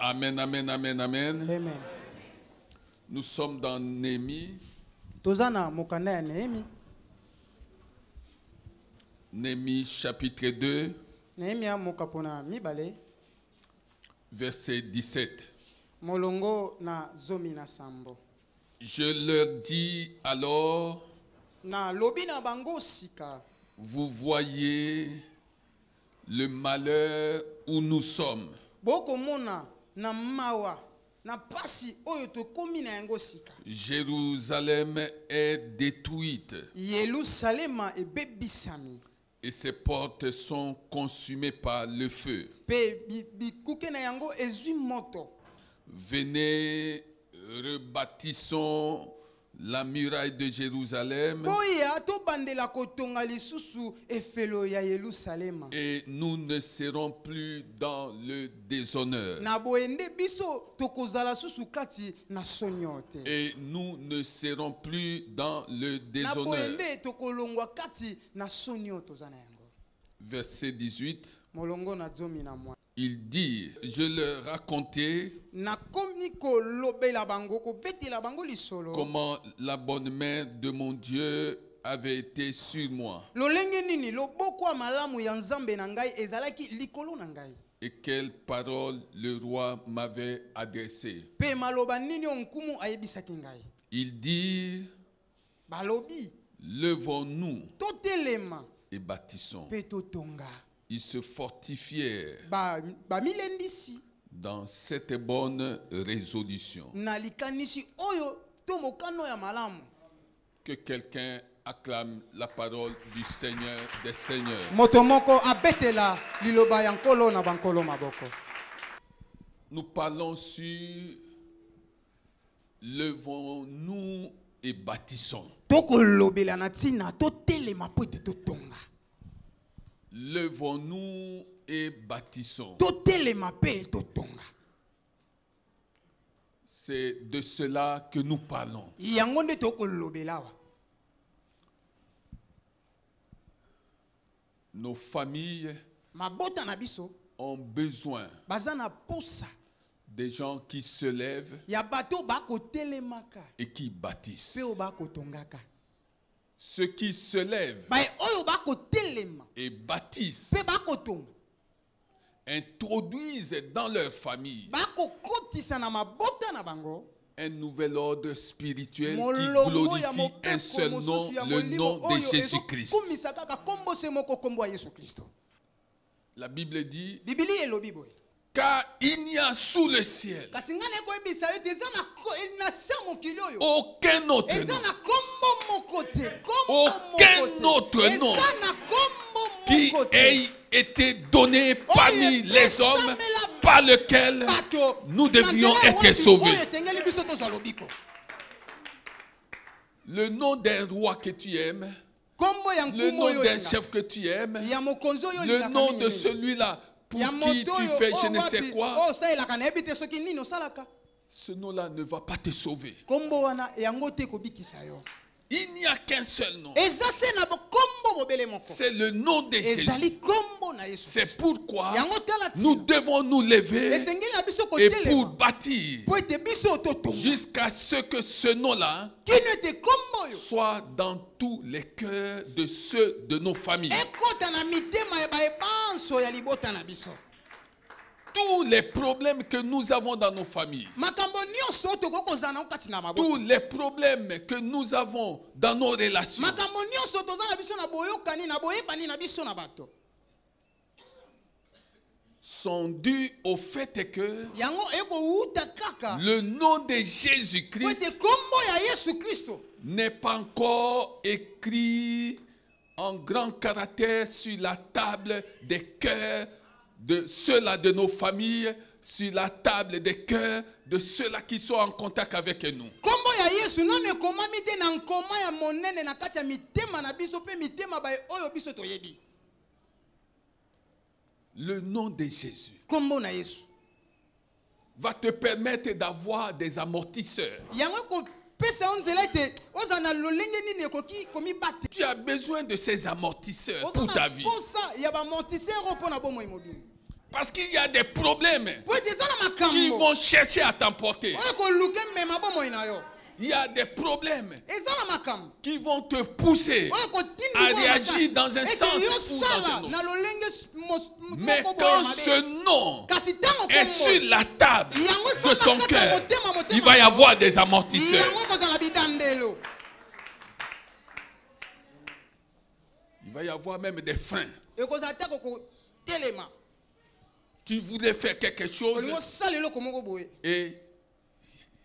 Amen, amen, amen, amen. Amen. Nous sommes dans Néhémie. Tozana mokanda ya Néhémie. Néhémie chapitre 2, Néhémie mokapona mibale. verset 17. Molongo na zomi na sambo. Je leur dis alors, Na lobi na bango sika. vous voyez le malheur où nous sommes. Boko mona na mawa na pasi oyo to komi na yango sika. Jérusalem est détruite Yerusalema ebebisami. et ses portes sont consumées par le feu. Pe bikuke na yango ezwi moto. Venez, rebâtissons la muraille de Jérusalem Boya to bandela kotonga lisusu efelo ya Yerusalema. et nous ne serons plus dans le déshonneur. Na boende biso tokozala susu kati na sonyote. Et nous ne serons plus dans le Na déshonneur. boende tokolongwa kati na sonyoto zana yango. Verset 18, Molongo na zomi na mwa. il dit, je leur racontais Na komi ko lobela bango ko betela bango lisolo. comment la bonne main de mon Dieu avait été sur moi Lolenge nini loboko ya malamu ya Nzambe na ngai ezalaki likolo na ngai. et quelles paroles le roi m'avait adressées. Pe maloba nini onkumu ayebisaki ngai. Il dit, Balobi levons-nous totelema et bâtissons. pe totonga. Ils se fortifièrent Ba milendisi dans cette bonne résolution. na likanisi oyo to mokano ya malamu. Que quelqu'un acclame la parole du Seigneur des Seigneurs. Motomoko abetela liloba ya nkolo na bankolo maboko. Nous parlons sur levons-nous et bâtissons. Toko lobela na tina totelema po ete totonga. Levons-nous et bâtissons. Totelema pe totonga. C'est de cela que nous parlons. Yango nde toko lobela wa. Nos familles Mabota na biso ont besoin baza na posa des gens qui se lèvent ya bato bako telemaka et qui bâtissent. pe o bako tongaka. Ceux qui se lèvent Ba oyo bako telema et bâtissent pe bako tonga. introduisent dans leur famille Bako kotisa na mabota na bango. un nouvel ordre spirituel qui Molongo ya glorifie un mopeko seul nom, mosusu ya le molimo nom de oyo Jésus-Christ. ezokumisa kaka kombo se moko kombo ya Yesu Kristo. La Bible dit, Bibili elobi boye. car il n'y a sous le ciel Kasi ngane koyebisa yo te eza na se mokili oyo. aucun autre Eza nom na kombo moko te. Kombo Aucun moko te. autre nom Eza na kombo qui moko te. ait été donné parmi les hommes par lequel Bato, nous devions na nzela être oyo sauvés. esengeli biso tozwa lobiko. Le nom d'un roi que tu aimes, Kombo ya le nkumu nom oyo d'un olinga. chef que tu aimes, Ya mokonzi oyo le olingaka nom mingi de mingi. celui-là pour Ya qui moto tu oyo, fais je oh, ne sais wapi, quoi, oh, osalelaka nayebi te soki nini osalaka. ce nom-là ne va pas te sauver. Kombo wana yango te kobikisa yo. Il n'y a qu'un seul nom. Eza se na kombo bobele moko. C'est le nom de Jésus. Ezali kombo na Yesu. C'est pourquoi Yango tala nous tina. devons nous lever Esengeli na biso et pour kotelema. bâtir Po ete biso totonga. jusqu'à ce que ce nom-là Kino ete kombo yo. soit dans tous les cœurs de ceux de nos familles. Ekota na mitema ya baebanso ya libota na biso. Tous les problèmes que nous avons dans nos familles, Makambo nyonso tokokozala na kati na maboko. tous les problèmes que nous avons dans nos relations, Makambo nyonso toza na biso na boyokani na boyebani na biso na bato. sont dus au fait que Yango eko uta kaka. le nom de Po Jésus-Christ ete kombo ya Yesu Kristo. n'est pas encore écrit en grand caractère sur la table des cœurs de ceux-là de nos familles, sur la table des cœurs de ceux-là qui sont en contact avec nous. Kombo ya Yesu non ekomami te na nkoma ya monene na kati ya mitema na biso pe mitema ba oyo biso toyebi. Le nom de Jésus Kombo na Yesu. va te permettre d'avoir des amortisseurs. Yango ko pesa onzela ete oza na lolenge nini ekoki komi bate. Tu as besoin de ces amortisseurs pour ta vie. Posa ya ba amortisseur po na bomo imobile. Parce qu'il y a des problèmes po ete eza na makambo qui vont chercher à t'emporter. oyo koluka mema bomoi na yo Il y a des problèmes eza na makambo qui vont te pousser oyo kotindi à kwa réagir makasi. dans un Ete sens ou yosala dans un na autre. lolenge Mais moko boye quand mabe. ce nom Kasi ntango est kombo sur la table yango de ton efanda kati ya cœur, motema il va y avoir des yango amortisseurs. ekozala bidandelo Il va y avoir même des freins. ekozala te kokotelema Tu voulais faire quelque chose olingi osala eloko moko boye et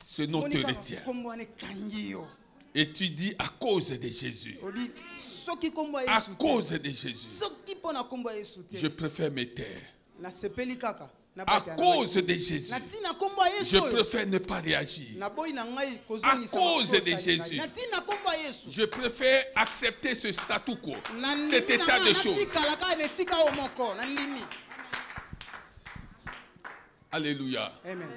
ce nom te Moni kaka retient. kombo wana ekangi yo Et tu dis à cause de Jésus. odi soki kombo ya À yesu te cause de Jésus. soki mpo na kombo ya yesu Je te préfère me taire. nasepeli kaka na À bata ya cause ngai. de Jésus. na ntina kombo ya Je yesu oyo préfère ne pas réagir. naboyi na ngai À kozongisa cause makosa de ya Jésus. ngai. na ntina kombo ya yesu Je préfère accepter ce statu quo, na cet ndimi na état de ngai choses. natikala kaka na esika oyo moko na ndimi Alléluia. amen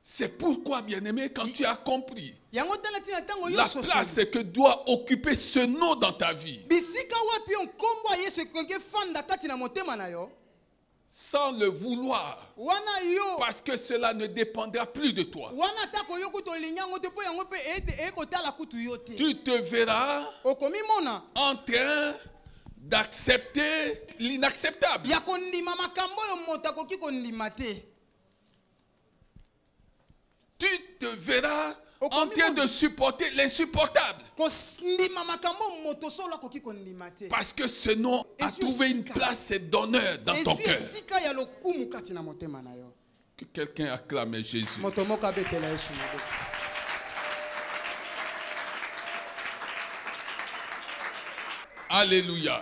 C'est pourquoi, bien-aimé, quand tu as compris yango tala ntina ntango la nyonso place que doit occuper ce nom dans ta vie, bisika wapi yo nkombo ya yesu ekoki efanda kati na motema na yo sans le vouloir, wana yo parce que cela ne dépendra plus de toi, wana atako yo kutu olingi yango te mpo yango mpe ekotala kutu yo te tu te verras okomi mona en train d'accepter l'inacceptable. ya kondima makambo oyo moto akoki kondima te Tu te verras Au en train de supporter l'insupportable. kondima makambo oyo moto solo akoki kondima te Parce que ce nom a trouvé une place d'honneur dans ton ezwi cœur. esika ya lokumu kati na motema na yo Que quelqu'un acclame Jésus. moto moko abetela yesu maboko Alléluia.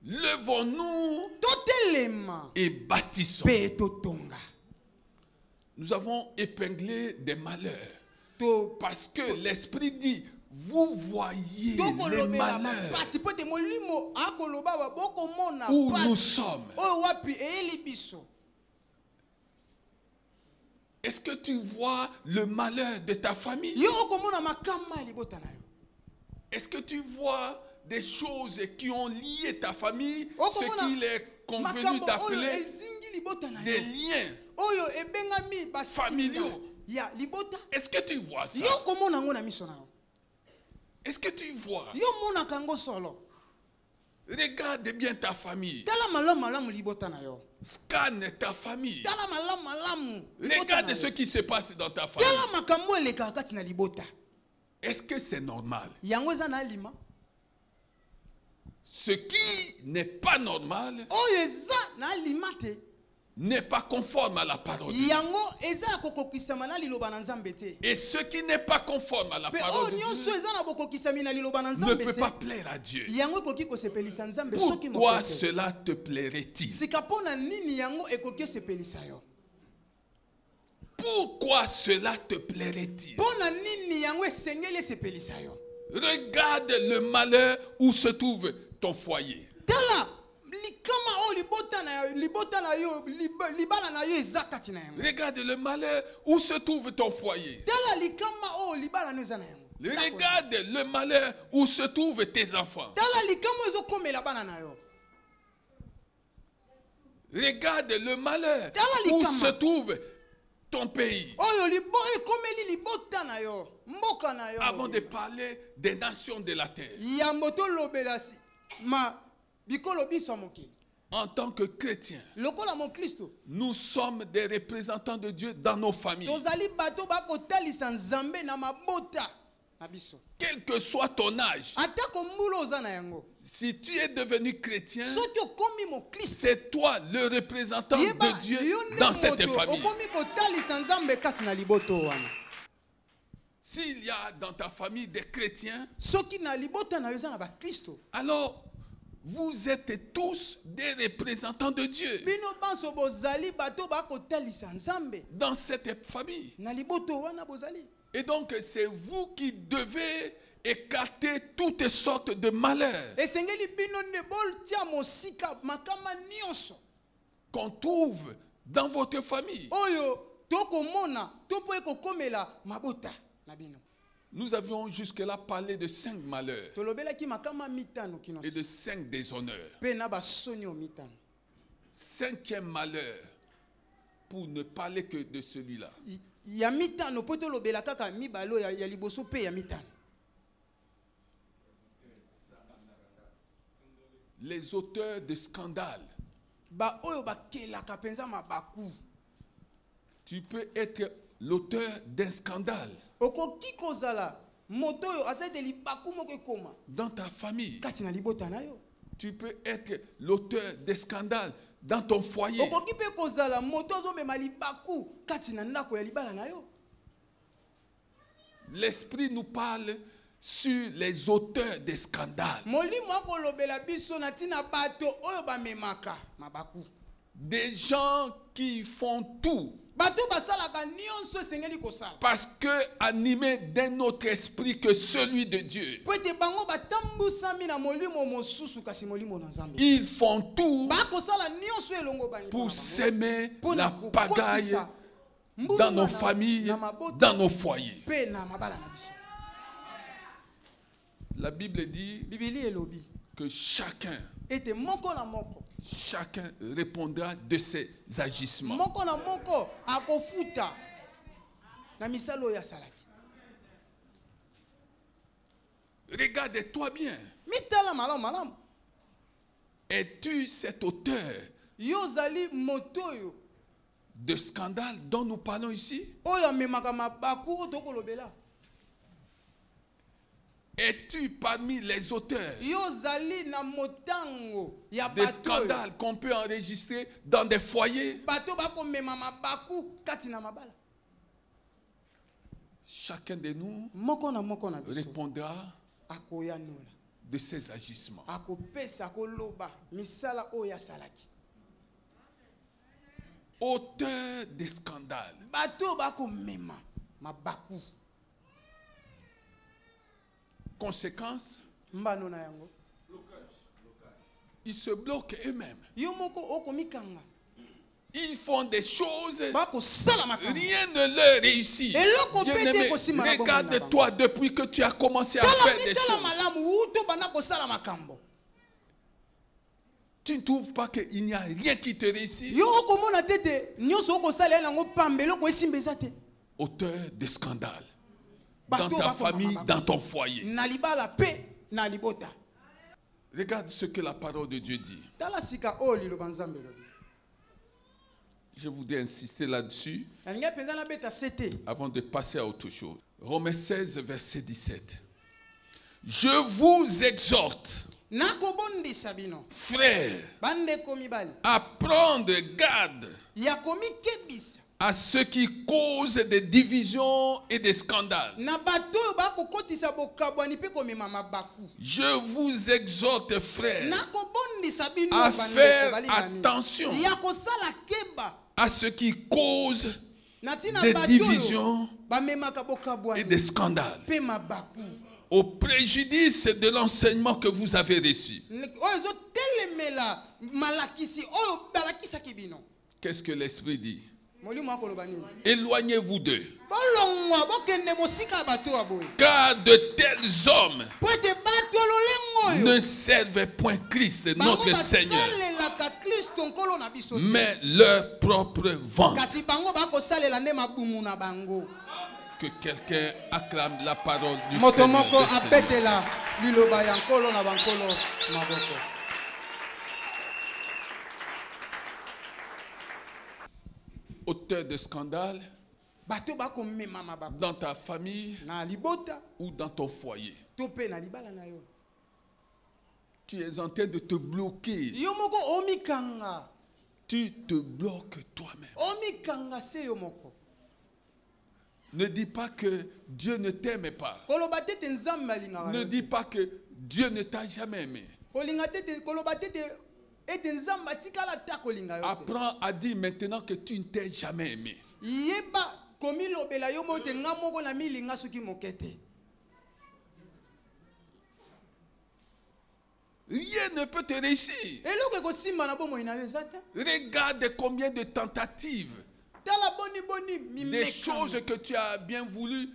Levons-nous totelema et bâtissons. mpe totonga Nous avons épinglé des malheurs. to Parce que l'Esprit dit, vous voyez les tokolobela malheurs mapasi mpo ete molimo akoloba bokomona où nous pasi sommes. oyo wapi eyeli biso Est-ce que tu vois le malheur de ta famille? yo okomona makamba ya libota na yo Est-ce que tu vois des choses qui ont lié ta famille, Okomona ce qu'il est convenu makambo oyo d'appeler ezingi libota na des yo liens oyo ebengami basinga familiaux? ya libota Est-ce que tu vois ça? yo komona yango na miso na yo Est-ce que tu vois? yo monaka yango solo Regarde bien ta famille. tala malamu malamu libota na yo Scanne ta famille. tala malamu malamu libota Regarde na ce yo. qui se passe dans ta famille. tala makambo elekaka kati na libota Est-ce que c'est normal? yango eza na alima Ce qui n'est pas normal oyo eza na alima te n'est pas conforme à la parole de Dieu. yango eza ya kokokisama na liloba na nzambe te Et ce qui n'est pas conforme à la mpe parole oyo de nyonso Dieu eza na bokokisami na liloba na ne nzambe peut te pas plaire à Dieu. yango ekoki kosepelisa nzambe soki moko Pourquoi te cela te plairait-il? sika mpo na nini yango ekoki esepelisa yo Pourquoi cela te plairait-il? mpo na nini yango esengeli esepelisa yo Regarde le malheur où se trouve ton foyer. tala likama oyo libota na yo libala na yo eza kati na yango Regarde le malheur où se trouve ton foyer. tala likama oyo libala na yo eza na yango Regarde le malheur où se trouvent tes enfants. tala likama oyo ezokomela bana na yo Regarde le malheur Tala où likama. se trouve ton pays. oyo ekomeli libota na yo mboka na yo Avant de parler des nations de la terre. yambo tolobela bikolo biso ya mokili En tant que chrétiens, lokola mokristo nous sommes des représentants de Dieu dans nos familles. tozali bato bakotalisa nzambe na mabota na biso Quel que soit ton âge, atako mbula oza na yango si tu es devenu chrétien, soki okomi mokristo c'est toi le représentant yeba de Dieu yo nde dans cette moto famille. okomi kotalisa nzambe kati na liboto wana S'il y a dans ta famille des chrétiens, soki na libota na yo eza na bakristo alors vous êtes tous des représentants de Dieu bino banso bozali bato bakotalisa nzambe dans cette famille. na liboto wana bozali Et donc c'est vous qui devez écarter toutes sortes de malheurs esengeli bino nde botia mosika makama nyonso qu'on trouve dans votre famille. oyo tokomona to mpo ekokomela mabota na bino Nous avions jusque-là parlé de 5 malheurs tolobelaki makama mitano kino et de 5 déshonneurs. mpe na basoni o mitano Cinquième malheur, pour ne parler que de celui-là. Ya mitano poto lobela kaka mibalo ya liboso pe ya mitano. Les auteurs de scandales. Ba oyo bakelaka penza mabaku. Tu peux être l'auteur d'un scandale Okoki kozala moto oyo asete libaku moko ekoma dans ta famille. kati na libota na yo. Tu peux être l'auteur des scandales dans ton foyer. Okoki pe kozala moto ozomema libaku kati na ndako ya libala na yo. L'esprit nous parle sur les auteurs des scandales. Molimo akolobela biso na tina bato oyo bamemaka mabaku. Des gens qui font tout Bato basalaka nyonso esengeli kosala. parce que animés d'un autre esprit que celui de Dieu. Po ete bango batambusami na molimo mosusu kasi molimo na Nzambe. Ils font tout Bakosala nyonso elongo bani. pour s'aimer la pagaille dans dans nos familles, dans nos foyers. Pe na mabala na biso. La Bible dit Bibili elobi que chacun ete moko na moko répondra de ses agissements. moko na moko akofuta na misalo ya salaki. Regarde-toi bien. Mitala malamu malamu. Es-tu cet auteur Yo zali motoyo de scandale dont nous parlons ici? oyo amemaka mabaku oyo tokolobela. Es-tu parmi les auteurs Yo zali na motango ya des bato scandales qu'on peut enregistrer dans des foyers? bato bakomema mabaku kati na mabala. Chacun de nous Moko na biso répondra akoyanola de ses agissements. akopesa akoloba misala oyo asalaki. Auteur des scandales. Bato bakomema mabaku. Conséquence, Mbano na yango ils se bloquent eux-mêmes. yo moko okomikanga Ils font des choses, bakosala makambo. rien ne leur réussit. Eloko Bien-aimé, pete kosima na bongo na bango. regarde-toi depuis que tu as commencé à Tala faire des mitala choses. malamu uto bana kosala makambo. Tu ne trouves pas qu'il n'y a rien qui te réussit? Yo okomona tete nyonso okosala yango pambe eloko esimba eza te. Auteur de scandale. Bato Dans ta bakoma famille, mabaku. dans ton foyer. Na libala pe na libota. Regarde ce que la parole de Dieu dit. Tala sika oyo liloba Nzambe lobi. Je voudrais insister là-dessus Alinga penza na beta sete. avant de passer à autre chose. Romains 16, verset 17. Je vous exhorte, Nakobondisa bino. frères, Bandeko mibali. à prendre garde Ya komikebisa. à ceux qui causent des divisions et des scandales. Na bato oyo bakokotisa bokabwani pe komema mabaku. Je vous exhorte, frères, Nakobondisa bino à bandeko faire balingami. attention Ya kosala keba. à ceux qui causent Natina des bato divisions oyo bamemaka et bokabwani des scandales pe mabaku. au préjudice de l'enseignement que vous avez reçu. Oyo ezotelemela malakisi oyo balakisaki bino. Qu'est-ce que l'Esprit dit? Molimo akoloba nini? Éloignez-vous d'eux, Bolongwa bokende mosika ya bato ya boye. car de tels hommes Po ete bato lolengo oyo ne servent point Christ, notre Seigneur, basalelaka Kristo nkolo na biso te. mais leur propre ventre. Kasi bango bakosalela nde mabumu na bango. Que quelqu'un acclame la parole du Moto Seigneur. moko des Seigneurs. apetela liloba ya nkolo na bankolo maboko. Auteur de scandale Bato bakomema mabaku dans ta famille na libota ou dans ton foyer. to pe na libala na yo. Tu es en train de te bloquer. Yo moko omikanga. Tu te bloques toi-même. Omikanga se yo moko. Ne dis pas que Dieu ne t'aime pas. Koloba tete nzambe alingaka Ne yo. dis pas que Dieu ne t'a jamais aimé. Kolinga tete koloba tete ete nzambe atikala ta kolinga yo te. Apprends à dire maintenant que tu ne t'es jamais aimé. Yeba komilobela yo mote nga moko na milinga soki mokete. Rien ne peut te réussir. Eloko ekosimba na bomoi na yo eza te. Regarde combien de tentatives, Tala boni boni des mimeka. choses que tu as bien voulu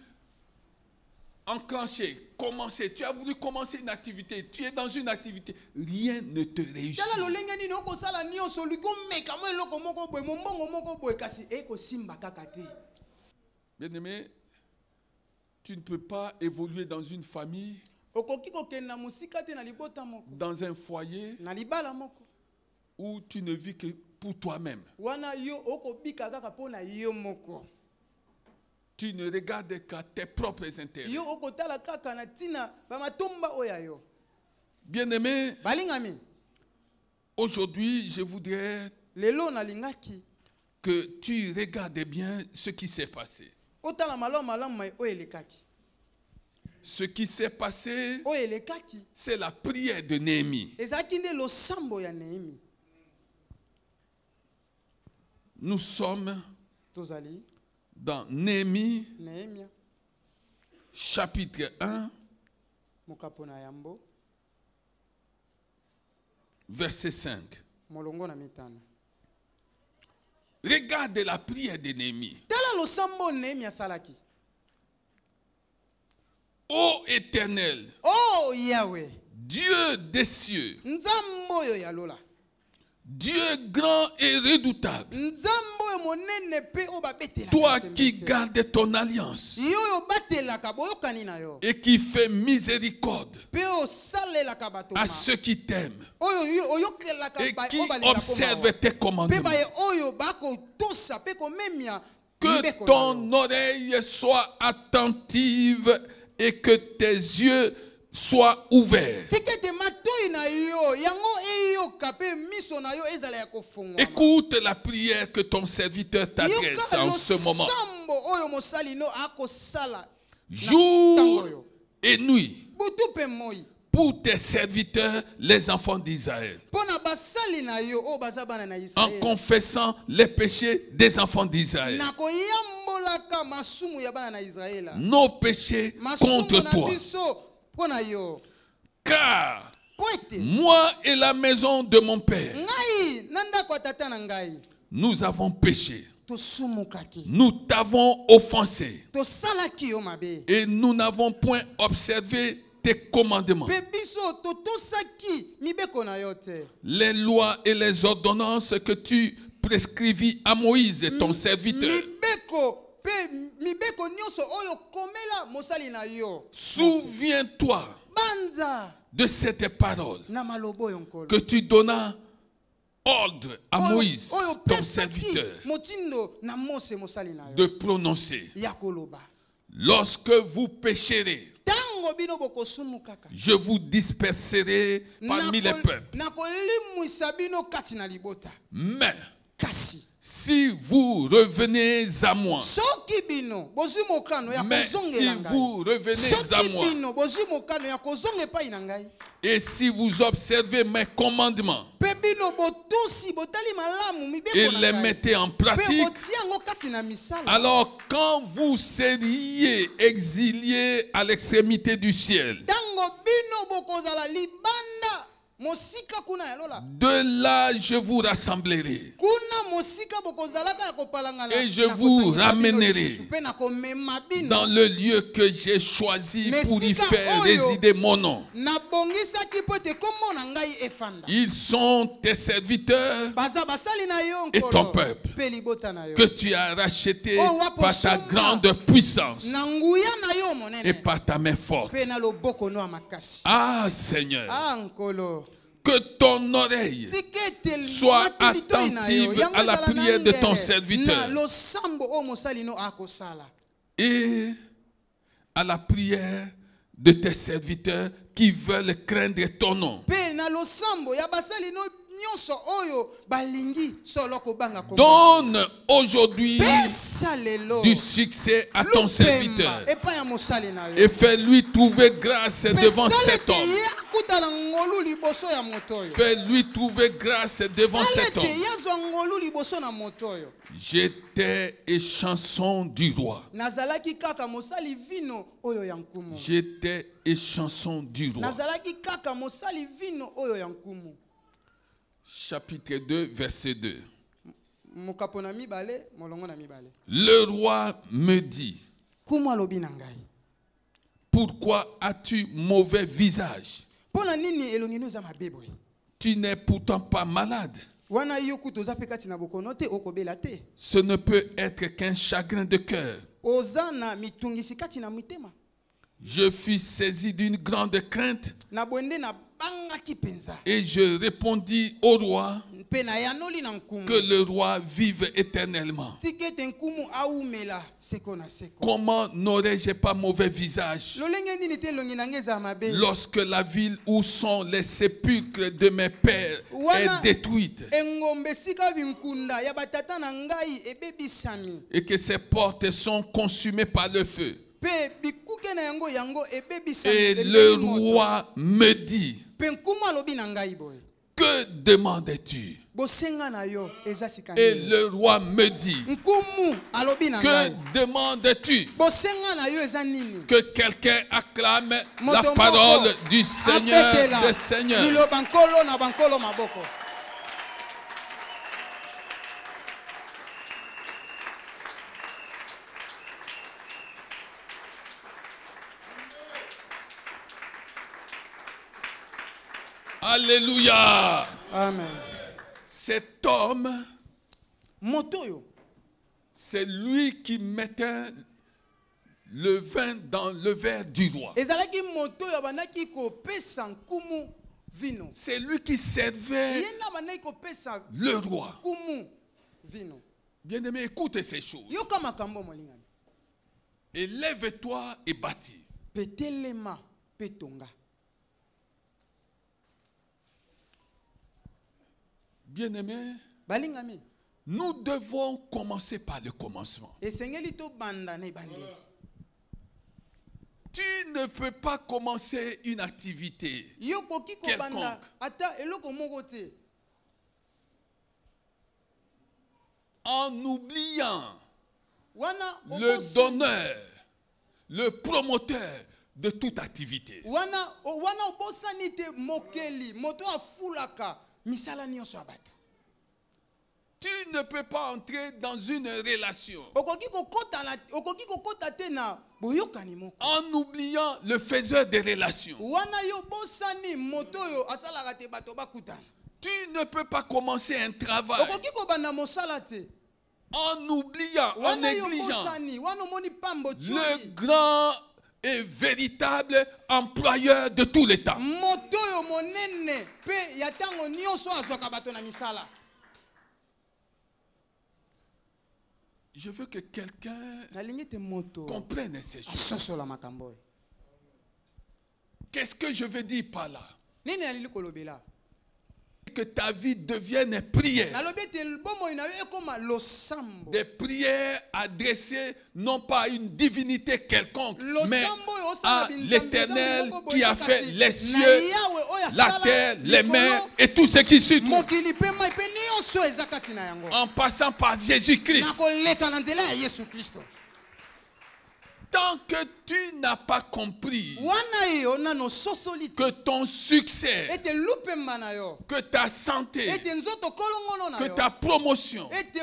enclencher, commencer. Tu as voulu commencer une activité. Tu es dans une activité. Rien ne te réussit. tala lolenge nini okosala nyonso olingi omeka mo eloko moko boye mombongo moko boye kasi ekosimba kaka te. Bien-aimé, tu ne peux pas évoluer dans une famille, Okoki kokende na musika te na libota moko dans un foyer na libala moko où tu ne vis que pour toi-même. wana yo okobika kaka mpo na yo moko. Tu ne regardes qu'à tes propres intérêts. Yo okotala kaka na tina bamatomba oya yo. Bien-aimé, Balingami aujourd'hui, je voudrais lelo nalingaki que tu regardes bien ce qui s'est passé. otala malamu malamu mai oyo elekaki. Ce qui s'est passé, Oyo elekaki c'est la prière de Néhémie. ezalaki nde losambo ya Nehemi. Nous sommes Tozali dans Néhémie, Nehemia chapitre 1, mokapo na yambo verset 5. molongo na mitano. Regarde la prière de Néhémie. Tala losambo Nehemi asalaki. Ô Éternel, Oh Yahweh, Dieu des cieux, nzambo oyo ya lola, Dieu grand et redoutable, nzambo oyo monene pe oyo babetela. toi qui gardes ton alliance yo oyo batelaka boyokani na yo et qui fais miséricorde pe osalelaka bato à ceux qui t'aiment oyo oyokelaka et qui oyo balingaka observent tes pe commandements. baye oyo bakotosa pe komemia Que mibeko na ton yo. oreille soit attentive et que tes yeux soient ouverts. tika ete matoi na yo yango eyoka pe miso na yo ezala ya kofungwama. Écoute la prière que ton serviteur t'adresse yoka en ce moment. losambo oyo mosali no akosala Jour et nuit butu pe moi pour tes serviteurs, les enfants d'Israël, mpo na basali na yo oyo baza bana na en Israele. confessant les péchés des enfants d'Israël, nakoyambolaka masumu ya bana na Israela. nos péchés contre masumu na toi. biso mpo na yo. Car Po ete moi et la maison de mon père, ngai na ndako ya tata na ngai nous avons péché. tosumukaki, Nous t'avons offensé tosalaki yo mabe, et nous n'avons point observé tes commandements, mpe biso totosaki mibeko na yo te. les lois et les ordonnances que tu prescrivis à Moïse, ton serviteur. mibeko nyonso oyo komela mosali na yo. Souviens-toi banza de cette parole na malobo oyo nkolo que tu donnas ordre à Oyo- Moïse, oyo ton pesaki serviteur, motindo na Mose mosali na yo de prononcer. ya koloba. Lorsque vous pécherez, Tango bino bokosumukaka je vous disperserai parmi les peuples. nakolimwisa bino kati na libota. Mais Kasi si vous revenez à moi, soki bino bozwi mokano ya mais si kozongela ngai, vous revenez à soki moi, bino bozwi mokano ya kozonga epai na ngai, et si vous observez mes commandements mpe bino botusi botali malamu et mibeko les na ngai, mettez en mpe pratique, botia yango kati na misala, alors quand vous seriez exiliés à l'extrémité du ciel, tango bino bokozala libanda mosika kuna ya lola, de là je vous rassemblerai kuna mosika bokozalaka ya kopalangana, et je vous ramènerai mpe nakomema bino dans le lieu que j'ai choisi Mais pour y sika faire oyo- résider mon nom. nabongisaki mpo ete kombo na ngai efanda. Ils sont tes serviteurs Baza basali na yo et nkolo, ton peuple mpe libota na yo que tu as rachetés Oh, wapo par ta somba. grande puissance na nguya na yo et monene par ta main forte. mpe na loboko no ya makasi. Ah Seigneur, Nkolo que ton oreille tika ete Sois matolitoi na yo, attentive yango à la ezala na prière de ton ngele serviteur. na losambo oyo mosali no akosala, et à la prière de tes serviteurs qui veulent craindre ton nom. mpe na losambo ya basali no nyonso oyo balingi solo kobanga kombo. Donne aujourd'hui Pesa lelo du succès à ton serviteur lupemba epai ya mosali na yo, et fais-lui trouver grâce devant Sala cet ete homme. ye akutana ngolu liboso ya moto oyo, Fais-lui trouver grâce devant Sala cet ete homme. yazwa ngolu liboso na moto oyo. J'étais échanson du roi. Nazalaki kaka mosali vino oyo ya nkumu, J'étais échanson du roi. nazalaki kaka mosali vino oyo ya nkumu. Chapitre 2, verset 2. Mokapo na mibale molongo na mibale. Le roi me dit, Kumu alobi na ngai, pourquoi as-tu mauvais visage? Pona nini elongi noza mabe boye? Tu n'es pourtant pas malade. Wana yo kutoza pe kati na bokono te okobela te. Ce ne peut être qu'un chagrin de cœur. Oza na mitungisi kati na mitema. Je fus saisi d'une grande crainte Na bwende na bangaki penza. et je répondis au roi Pe na yanoli na nkumu. que le roi vive éternellement. Tikete nkumu aumela seko na seko. Comment n'aurais-je pas mauvais visage Lolenge nini te longi na ngeza mabe? lorsque la ville où sont les sépulcres de mes pères est détruite Engombe sika binkunda ya batata na ngai ebebisami. et que ses portes sont consumées par le feu? Pe bikuke na yango yango ebebisami. Et le roi me dit, Pe nkumu alobi na ngai boye. que demandes-tu? Bosenga na yo eza sika Et nini? le roi me dit, Nkumu alobi na que ngai. demandes-tu? Bosenga na yo eza nini? Que quelqu'un acclame la Moto parole moko du Seigneur apetela des Seigneurs. liloba nkolo na bankolo maboko. Alléluia. Amen. Cet homme, Moto yo c'est lui qui mettait le vin dans le verre du roi. ezalaki moto yo bandaki kopesa nkumu vino. C'est lui qui servait Yena bandaki kopesa le roi. nkumu vino. Bien-aimé, écoute ces choses. Yoka makambo molingani. Et lève-toi et bâtis. Petelema petonga. Bien-aimé, Balingami. nous devons commencer par le commencement. Esengeli to banda na ibandeli. Tu ne peux pas commencer une activité Yo koki ko banda quelconque ata eloko moko te. en oubliant Wana le okosa- donneur, le promoteur de toute activité. wana obosani te mokeli moto afulaka misala nyonso ya bato. Tu ne peux pas entrer dans une relation Okoki kokota te na boyokani moko. en oubliant le faiseur des relations. Wana yo bosani moto yo asalaka te bato bakutana. Tu ne peux pas commencer un travail Okoki kobanda mosala te. en oubliant, en Wana yo négligeant bosani, wana omoni pambo le tioli. grand et véritable employeur de tous les temps. Moto yo monene pe ya tango nyonso azwaka bato na misala. Je veux que quelqu'un Nalingi te moto comprenne ces choses. asosola makambo oyo. Qu'est-ce que je veux dire par là? Nini alili kolobela? Que ta vie devienne prière. Nalobi ete bomoi na yo ekoma losambo. Des prières adressées non pas à une divinité quelconque, mais Losambo oyo à osala binzambe l'Éternel nzambe moko qui a boye fait kasi les na cieux, Yawe oyo la asala terre, les likolo, mers et tout ce qui s'y trouve, mokili pe mai pe nyonso eza kati na yango. en passant par Jésus-Christ. Na koleka na nzela ya Yesu Kristo. Tant que tu n'as pas compris Wana yo nano sosoli te. que ton succès, Ete lupemba na yo. que ta santé, Ete nzoto kolongono na que yo. ta promotion, Ete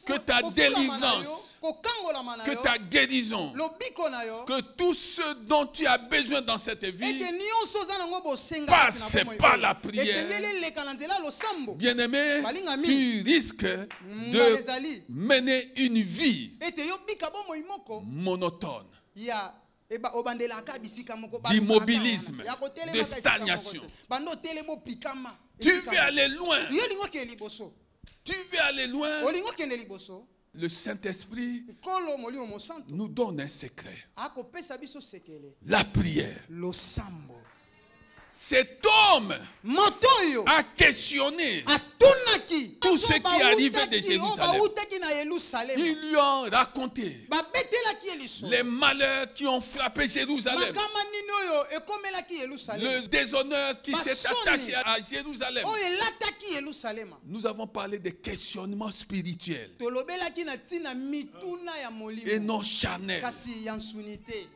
que ta délivrance, kokangolama na que yo. ta guérison, Lobiko na yo. que tout ce dont tu as besoin dans cette vie, Ete nyonso oza nango bosenga passe kati na bomoi par oyo. la prière. Esengeli leka na nzela losambo. bien-aimé, Balingami. tu risques Mbala ezali. de mener une vie Ete yo bika bomoi moko monotone, ya obandelaka bisika moko d'immobilisme, ya kotelema de ka esika moko stagnation. te. Bando telemo pikama. Tu veux aller loin, Yo lingo ke liboso. tu veux aller loin. Olingo kende liboso. Le Saint-Esprit Kolo molimo mosanto. nous donne un secret, Akopesa biso sekele. la prière. Losambo. Cet homme Moto yo a questionné. atunaki Tout ce qui arrivait de Jérusalem. bautaki na Yerusalem. Ils lui ont raconté Babetelaki eliso. les malheurs qui ont frappé Jérusalem, Makama nini oyo ekomelaki Yerusalem. le déshonneur qui s'est Basoni. attaché à Jérusalem. Oyo elataki Yerusalem. Nous avons parlé des questionnements spirituels Tolobelaki na tina mituna ya et molimo. non charnels, Kasi yansunite.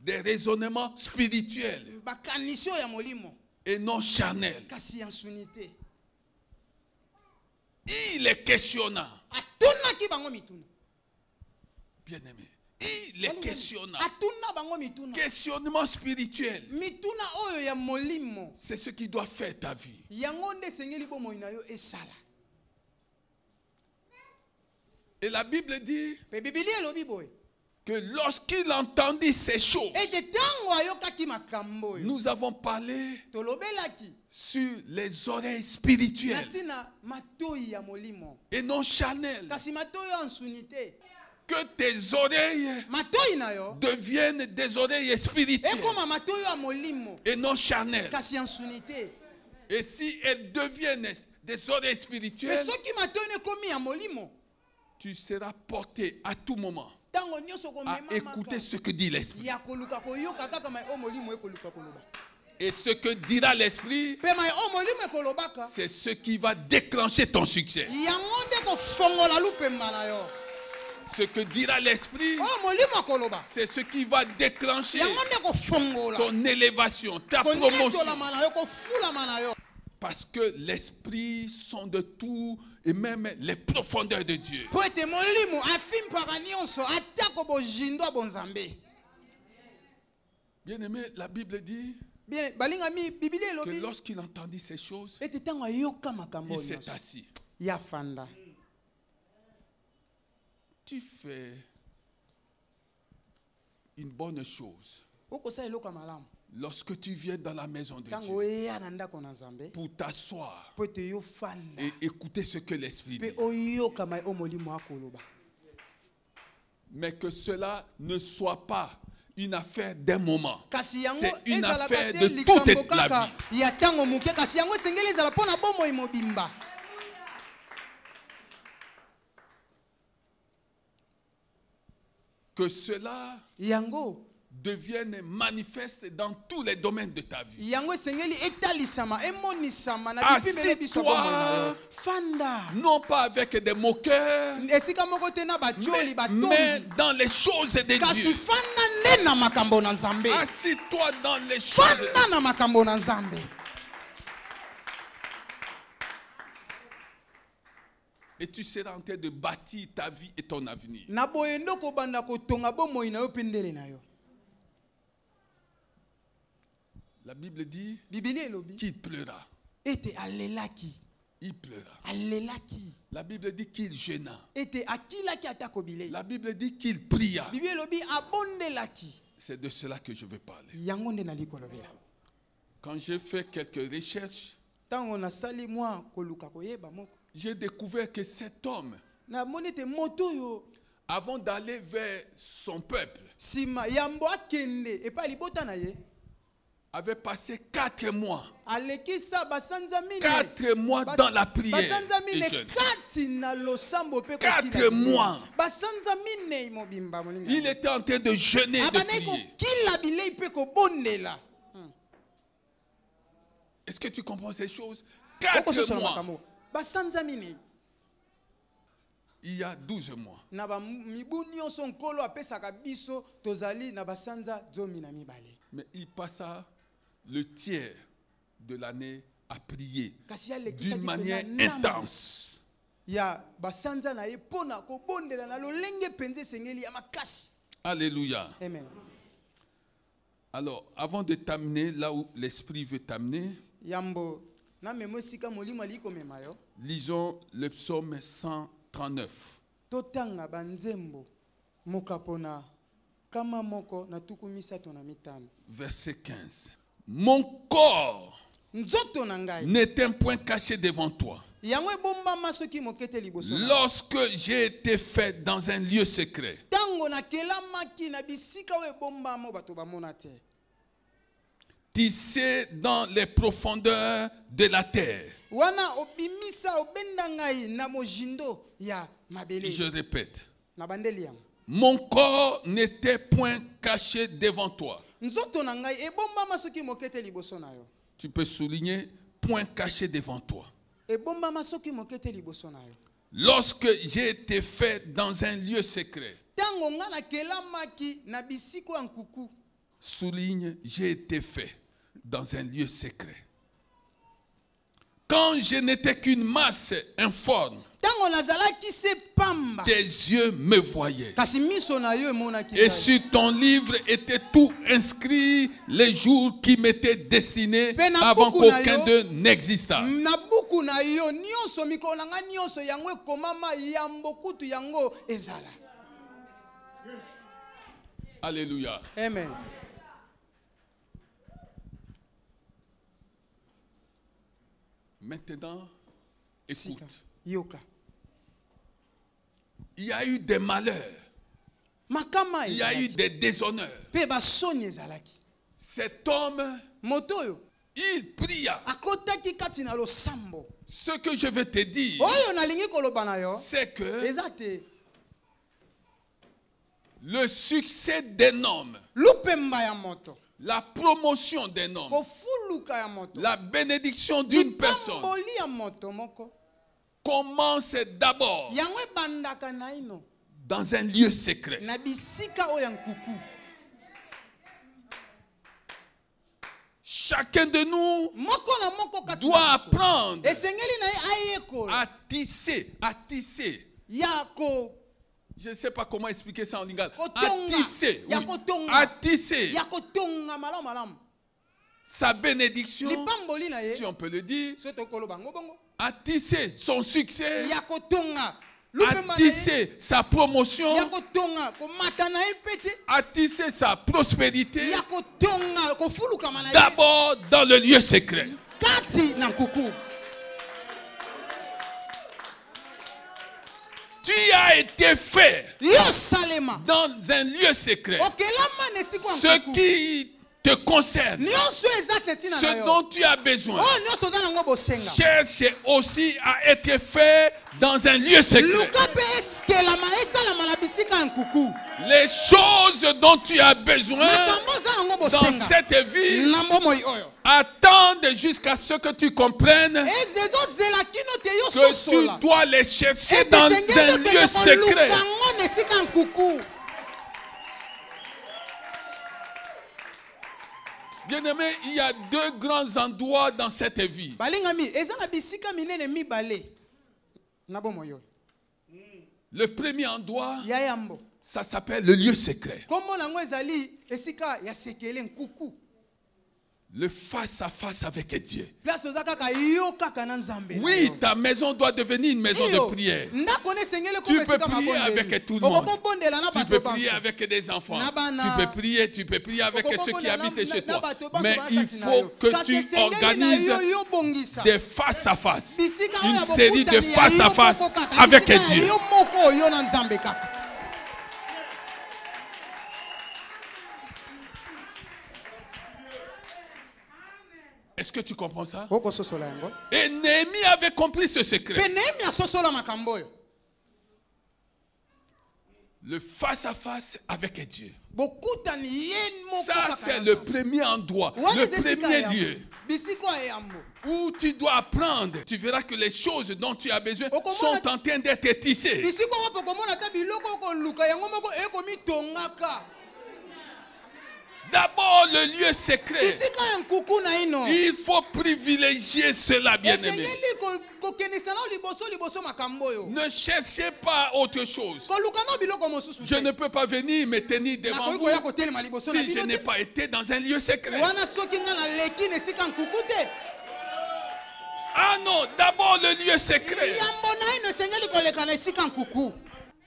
des raisonnements spirituels Bakanisho ya molimo. et non charnels. Kasi yansunite. Il les questionna, Atunaki bango mituna. bien-aimé. Il les questionna. atuna bango mituna. Questionnement spirituel. Mituna oyo ya molimo. C'est ce qui doit faire ta vie. Yango nde sengeli bomoi na yo esala. Et la Bible dit Pe Biblia elobi boye. que lorsqu'il entendit ces choses, Ete tango ayokaki makambo yo. nous avons parlé Tolobelaki. sur les oreilles spirituelles Natina matoi ya molimo. et non charnelles. Kasi matoi ya nsunité. Que tes oreilles Matoi na yo. deviennent des oreilles spirituelles Ekoma matoi ya molimo. et non charnelles. Kasi ya nsunité. Et si elles deviennent des oreilles Mais spirituelles, soki matoi ne komi ya molimo. tu seras porté à tout moment Tango nyonso à komema écouter ce que dit l'Esprit. ya koluka koyoka kaka mai o molimo ekoluka koloba. Et ce que dira l'Esprit, Pe mai o molimo ekolobaka. c'est ce qui va déclencher ton succès. Yango nde kofongola lupemba na yo. Ce que dira l'Esprit, O molimo akoloba. c'est ce qui va déclencher Yango nde kofongola. ton élévation, ta Konyetola promotion. mana yo kofula mana yo. Parce que l'Esprit sont de tout et même les profondeurs de Dieu. Po ete molimo afimpaka nyonso atako bojindo bonzambe. Bien aimé, la Bible dit Bien, balingami Biblia que elobi. lorsqu'il entendit ces choses, Ete tango ayoka makambo il s'est nyonso. assis. Ya fanda. Tu fais une bonne chose Okosa eloko malamu. lorsque tu viens dans la maison de Tango Dieu eya na ndako na Nzambe. pour t'asseoir Po ete yo fanda. et écouter ce que l'Esprit Pe dit. oyoka mai o molimo akoloba. Mais que cela ne soit pas une affaire d'un moment. Kasi yango C'est une ezalaka affaire te de likambo toute la kaka vie. ya tango moke kasi yango esengeli ezala mpona bomoi mobimba. Que cela Yango devienne manifeste dans tous les domaines de ta vie. yango esengeli etalisama emonisama na bipimele biso bomoi na yo. Fanda. Non pas avec des moqueurs, Esika moko te na bacholi mais batondi. dans les choses de Kasi Dieu. fanda nde na makambo na Nzambe. Assis-toi dans les choses. Fanda na makambo na Nzambe. Et tu seras en train de bâtir ta vie et ton avenir. Na boyendo kobanda kotonga bomoi na yo pendele na yo. La Bible dit Biblia elobi qu'il pleura. ete alelaki. Il pleura. Alelaki. La Bible dit qu'il gêna. Ete akilaki atako bilei. La Bible dit qu'il pria. Biblia elobi abondelaki. C'est de cela que je veux parler. Yango nde nali kolobela. Quand j'ai fait quelques recherches, Tango nasali mwa koluka koyeba moko. j'ai découvert que cet homme, Na moni te moto yo avant d'aller vers son peuple, sima yambo akende epa libota na ye. avait passé 4 mois. Alekisa basanza mine. 4 mois dans la prière. Basanza et mine jeûne. kati na losambo pe 4 mois. Basanza mine mobimba molinga. Il était en train de jeûner et de Abanai ko prier. kila bilei pe ko bondela. Est-ce que tu comprends ces choses? Oko 4 sosola mois. makambo. Basanza mine. Il y a 12 mois. Na ba mibu nyonso nkolo apesaka biso tozali na basanza 12. Mais il passa le tiers de l'année à prier Kasi alekisa d'une manière intense. ya basanza na ye pona ko bondela na lolenge penze sengeli ya makasi. Alléluia. Amen. Alors, avant de t'amener là où l'Esprit veut t'amener, Yambo na memo sika molimo aliko mema yo. lisons le psaume 139. Totanga banzembo mokapona kama moko na tuku misato na mitano. Verset 15. Mon corps Nzoto na ngai. n'est un point caché devant toi. Yango ebombama soki mokete liboso. Lorsque j'ai été fait dans un lieu secret, Tango na kelamaki na bisika o ebombama bato bamona te. tissé dans les profondeurs de la terre. Wana obimisa obenda ngai na mojindo ya mabele. Je répète. Na bandeli yango. Mon corps n'était point caché devant toi. Nzoto na ngai ebombama soki mokete liboso na yo. Tu peux souligner point caché devant toi. Ebombama soki mokete liboso na yo. Lorsque j'ai été fait dans un lieu secret. Tango nga na kelamaki na bisiko ya nkuku. Souligne, j'ai été fait dans un lieu secret. Quand je n'étais qu'une masse informe, Tango nazalaki se pamba. tes yeux me voyaient. Kasi miso na yo emonaki Et ngai. sur ton livre était tout inscrit les jours qui m'étaient destinés Pe na avant buku na qu'aucun yo, d'eux n'existât. Na buku na yo nyonso mikolo na nga nyonso yango ekomama yambo kutu yango ezala. Alléluia. Amen. Maintenant, Sika. écoute. Yoka. Il y a eu des malheurs. Makama Il y a eu ezalaki. des déshonneurs. Pe basoni ezalaki. Cet homme, Moto oyo il pria. akotaki kati na losambo. Ce que je vais te dire, Oyo nalingi koloba na yo. c'est que Eza te. le succès d'un homme, Lupemba ya moto. la promotion d'un homme, Kofuluka ya moto. la bénédiction d'une personne Lipamboli ya moto moko. commence d'abord Yango ebandaka na ino. dans un lieu secret. Na bisika oyo ya nkuku. Chacun de nous Moko na moko kati doit na biso. apprendre Esengeli na ye ayekola. à tisser. Ya ko Je ne sais pas comment expliquer ça en lingala. À kotonga. tisser, Ya oui, kotonga. à tisser Ya kotonga malamu malamu. sa bénédiction, Lipamboli na ye. si on peut le dire, Soto koloba ngo bongo. à tisser son succès, Ya kotonga. à Lupemba na ye. tisser sa promotion, Ya kotonga komata na ye pete. à tisser sa prospérité, Ya kotonga kofuluka na ye. d'abord dans le lieu secret. Kati na nkuku. Tu as été fait Yo salema. dans un lieu secret. Okelama nesiko Ce nkuku. qui te concerne, Nyonso eza tetina na ce yo. dont tu as besoin, Oh nyonso za nango bosenga. cherche aussi à être fait dans un lieu secret. Luka pe eskelama esalama na bisika ya nkuku. Les choses dont tu as besoin Makambo za nango dans bosenga. cette vie Na mbomoi oyo. attendent jusqu'à ce que tu comprennes Ezozela kino te yo que tu sosola. dois les chercher dans un lieu secret. Lukango nesika ya nkuku. Bien-aimé, il y a deux grands endroits dans cette vie. Balingami eza na bisika minene mibale. Na bomoi oyo. Le premier endroit, Ya yambo. ça s'appelle le lieu secret. Kombo nango ezali esika ya sekele nkuku. Le face-à-face avec Dieu. Place oza kaka yo kaka na nzambe. Oui, ta maison doit devenir une maison de prière. Tu peux prier avec tout le monde. Tu peux prier avec des enfants. Tu peux prier avec ceux qui habitent chez toi. Mais il faut que tu organises des face-à-face. Une série de face-à-face avec Dieu. Est-ce que tu comprends ça? Et Néhémie avait compris ce secret. Le face-à-face avec Dieu. Ça, c'est le premier endroit, le premier lieu où tu dois apprendre. Tu verras que les choses dont tu as besoin sont en train d'être tissées. D'abord, le lieu secret. Il faut privilégier cela, bien-aimé. Ne cherchez pas autre chose. Je ne peux pas venir me tenir devant vous si je n'ai pas été dans un lieu secret. Ah non, d'abord le lieu secret.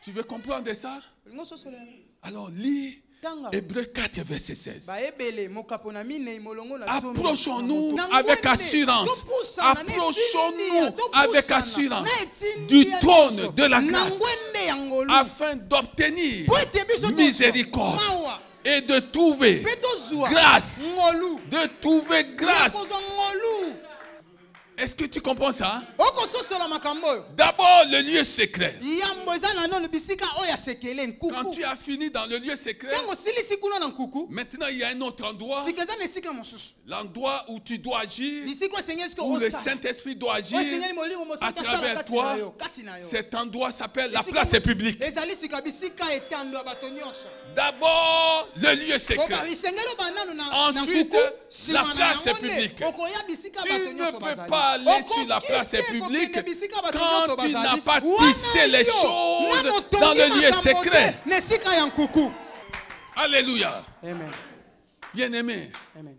Tu veux comprendre ça? Alors lis Hébreux 4, verset 16. Approchons-nous avec assurance. Approchons-nous avec assurance du trône de la grâce afin d'obtenir miséricorde et de trouver grâce. De trouver grâce. Est-ce que tu comprends ça? D'abord le lieu secret. Quand tu as fini dans le lieu secret, maintenant il y a un autre endroit. L'endroit où tu dois agir, où le Saint-Esprit doit agir à travers toi. Cet endroit s'appelle la place publique. D'abord le lieu secret. Ensuite la place publique. Tu ne peux pas aller sur la place publique quand tu n'as pas tissé les choses dans le lieu secret. Alléluia. Amen. Bien-aimé, Amen.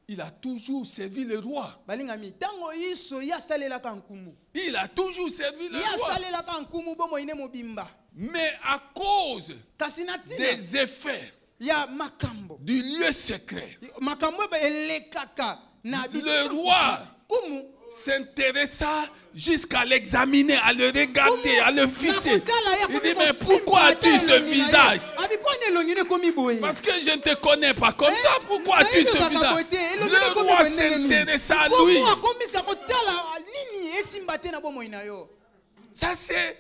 il a toujours servi le roi. Balingami, tango iso ya salelaka nkumu. Il a toujours servi le Ya roi. salelaka nkumu bomo ine mobimba. Mais à cause Kasi natina des effets ya makambo. du lieu secret, Makambo ba elekaka na le bisika. roi Kumu. s'intéressa jusqu'à l'examiner, à le regarder, à le fixer. Il dit, mais pourquoi as-tu ce visage? Parce que je ne te connais pas comme ça. Pourquoi as-tu ce visage? Le roi s'intéressa à lui. Ça, c'est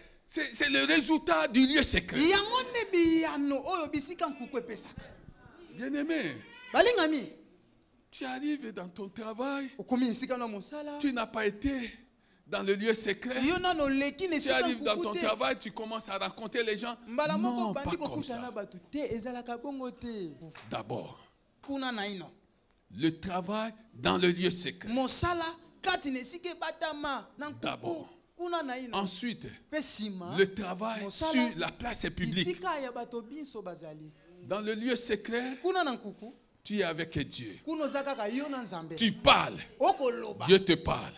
le résultat du lieu secret. Bien-aimé, tu arrives dans ton travail, tu n'as pas été dans le lieu secret. Tu arrives dans ton travail, tu commences à rencontrer les gens. Non, pas comme ça. D'abord, le travail dans le lieu secret. D'abord. Ensuite, le travail sur la place publique. Dans le lieu secret, tu es avec Dieu. Tu parles, Dieu te parle.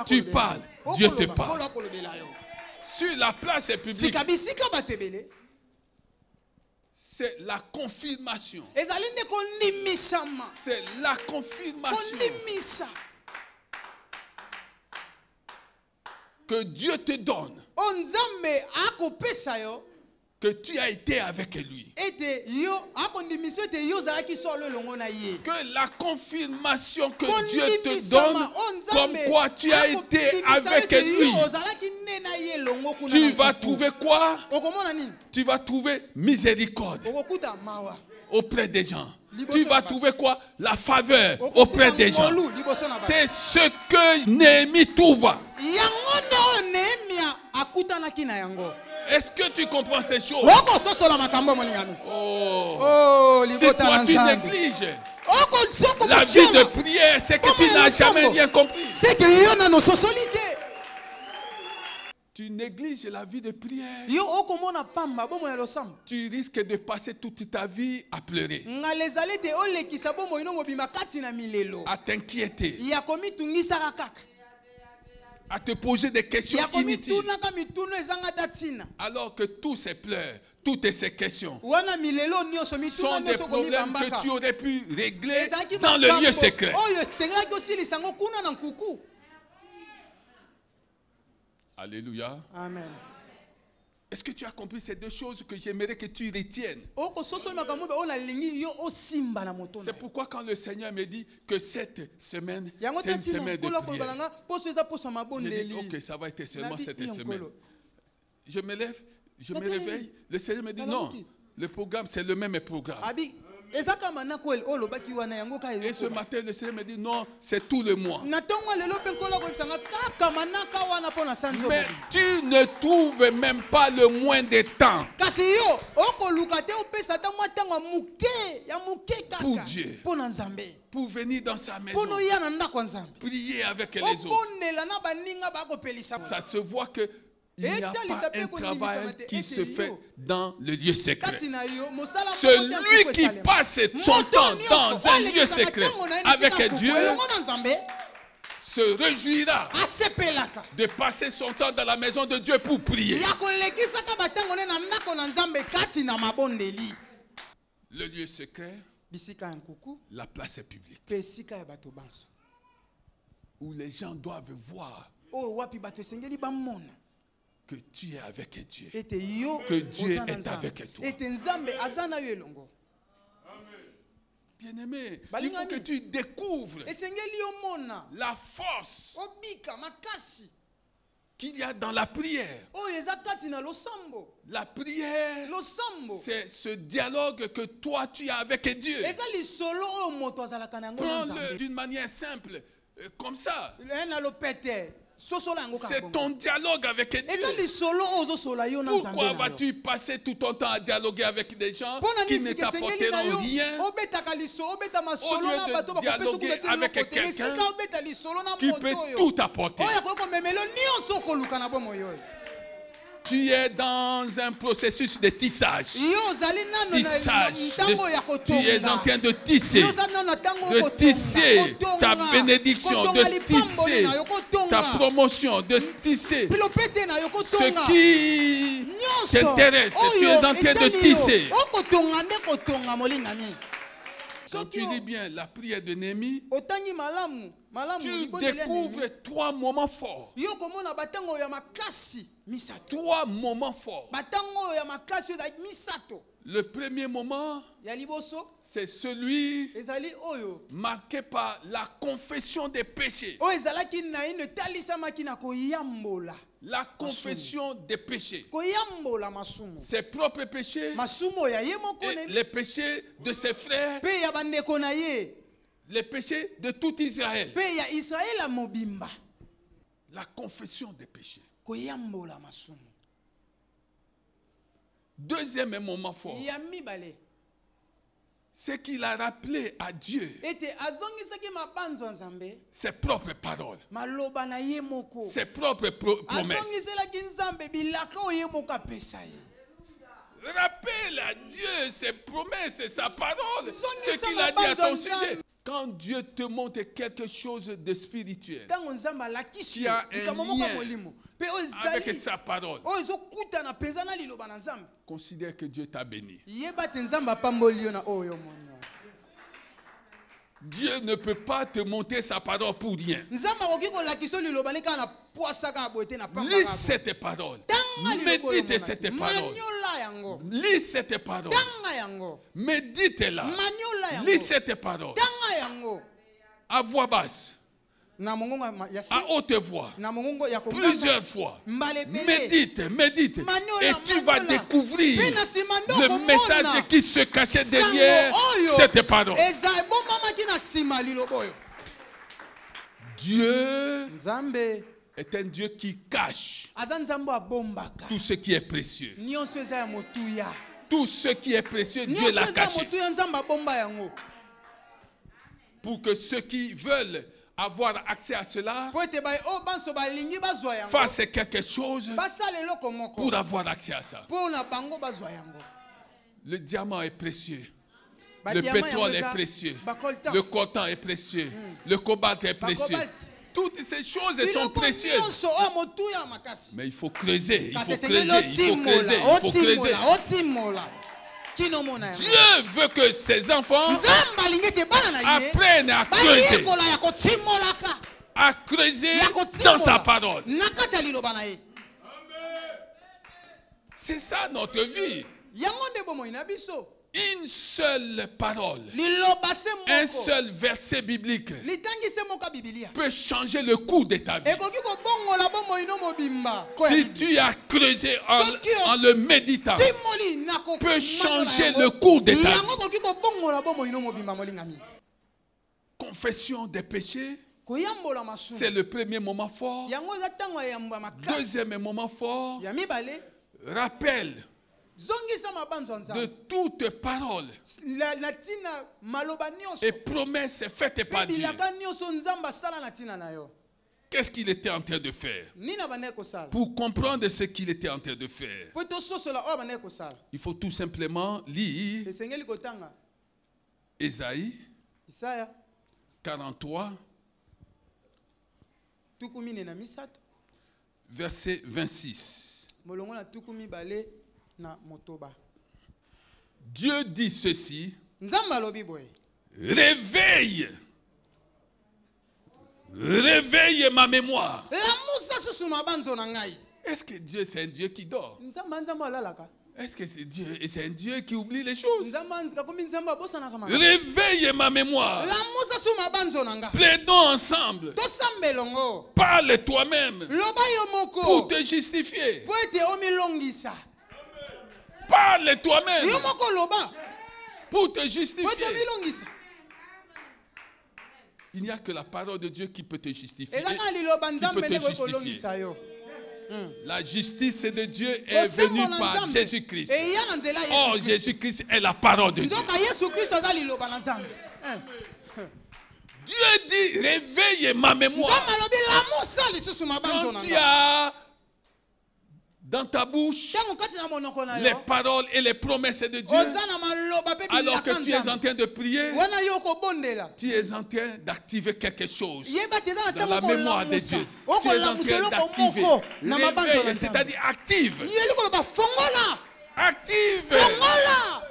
Tu parles, Dieu te parle. Sur la place publique, c'est la confirmation. C'est la confirmation que Dieu te donne que tu as été avec lui. Que la confirmation que Dieu te donne comme quoi tu as été avec lui. Tu vas trouver quoi? Tu vas trouver miséricorde auprès des gens. Tu vas trouver quoi? La faveur auprès des gens. C'est ce que Néhémie trouva. Est-ce que tu comprends ces choses? Oh, si toi tu négliges la vie de prière, c'est que tu n'as jamais rien compris. Tu négliges la vie de prière, tu risques de passer toute ta vie à pleurer, à t'inquiéter, à te poser des questions inutiles. Alors que tous ces pleurs, toutes ces questions sont des problèmes que tu aurais pu régler dans le lieu secret. Alléluia. Amen. Est-ce que tu as compris ces deux choses que j'aimerais que tu retiennes? C'est pourquoi quand le Seigneur me dit que cette semaine, c'est une semaine de prière, je dis, ok, ça va être seulement cette semaine. Je me lève, je me réveille, le Seigneur me dit, non, le programme, c'est le même programme. Et ce matin, le Seigneur me dit, non, c'est tout le mois. Mais tu ne trouves même pas le moins de temps pour Dieu, pour venir dans sa maison, prier avec les autres. Ça se voit que il n'y a pas un travail qui se fait dans le lieu secret. Celui qui passe son temps dans un lieu secret avec Dieu se réjouira de passer son temps dans la maison de Dieu pour prier. Le lieu secret, la place publique, où les gens doivent voir que tu es avec Dieu, que Dieu est avec toi. Bien-aimé, il faut que tu découvres la force qu'il y a dans la prière. La prière, c'est ce dialogue que toi tu as avec Dieu. Prends-le d'une manière simple, comme ça. C'est ton dialogue avec Dieu. Pourquoi vas-tu passer tout ton temps à dialoguer avec des gens qui ne t'apporteront rien au lieu de dialoguer avec quelqu'un qui peut tout apporter? Tu es dans un processus de tissage. Tu es en train de tisser ta bénédiction, de tisser ta promotion, de tisser ce qui t'intéresse. Tu es en train de tisser. Quand tu lis bien la prière de Néhémie, tu découvres 3 moments forts. 3 moments forts. Le premier moment, c'est celui marqué par la confession des péchés. La confession des péchés. Ses propres péchés et les péchés de ses frères. Les péchés de tout Israël. La confession des péchés. Deuxième moment fort, c'est qu'il a rappelé à Dieu ses propres paroles, ses propres promesses. Rappelle à Dieu ses promesses et sa parole, ce qu'il a dit à ton sujet. Quand Dieu te montre quelque chose de spirituel, qui a un lien avec sa parole, considère que Dieu t'a béni. Dieu ne peut pas te montrer sa parole pour rien. Lis cette parole. Médite cette parole. Lis cette parole. Médite-la. Lis cette parole. À voix basse. À haute voix. Plusieurs fois. Médite. Et tu vas découvrir le message qui se cachait derrière cette parole. Dieu est un Dieu qui cache tout ce qui est précieux. Tout ce qui est précieux, Dieu l'a caché. Pour que ceux qui veulent avoir accès à cela fassent quelque chose pour avoir accès à ça. Le diamant est précieux. Le pétrole est précieux. Le coltan est précieux. Le cobalt est précieux. Toutes ces choses sont précieuses. Mais il faut creuser. Il faut creuser. Dieu veut que ses enfants apprennent à creuser. À creuser dans sa parole. C'est ça notre vie. Une seule parole, un seul verset biblique peut changer le cours de ta vie. Si tu as creusé en le méditant, peut changer le cours de ta vie. Confession des péchés, c'est le premier moment fort. Deuxième moment fort, rappel de toute parole et promesse faite par Dieu. Qu'est-ce qu'il était en train de faire? Pour comprendre ce qu'il était en train de faire, il faut tout simplement lire Ésaïe 43, verset 26. Dieu dit ceci: réveille, réveille ma mémoire. Est-ce que Dieu c'est un Dieu qui dort? Est-ce que c'est un Dieu qui oublie les choses? Réveille ma mémoire. Plaidons ensemble. Parle toi-même pour te justifier. Parle toi-même pour te justifier. Il n'y a que la parole de Dieu qui peut te justifier. ezanga liloba Qui nzambe peut nde te justifier. kolongisa yo. La justice de Dieu est venue par Jésus-Christ. eya na nzela ya Or, Yesu Kristo. Jésus-Christ est la parole de Dieu. nzoka Yesu Kristo aza liloba na nzambe. Dieu dit, réveille ma mémoire. nzambe alobi lamusa lisusu mabanzo na Quand tu ngai. as dans ta bouche ntango kati na monoko na les yo paroles et les promesses de Dieu, oza na maloba mpe alors que bilaka tu es en nzambe train de prier, wana yo okobondela tu es en train d'activer quelque chose yeba te eza na dans la ntango mémoire de okolamusa Dieu. Tu es en okolamusa train eloko d'activer. moko na mabanzo na Réveille, nzambe c'est-à-dire active. yeli koloba fongola Active. fongola.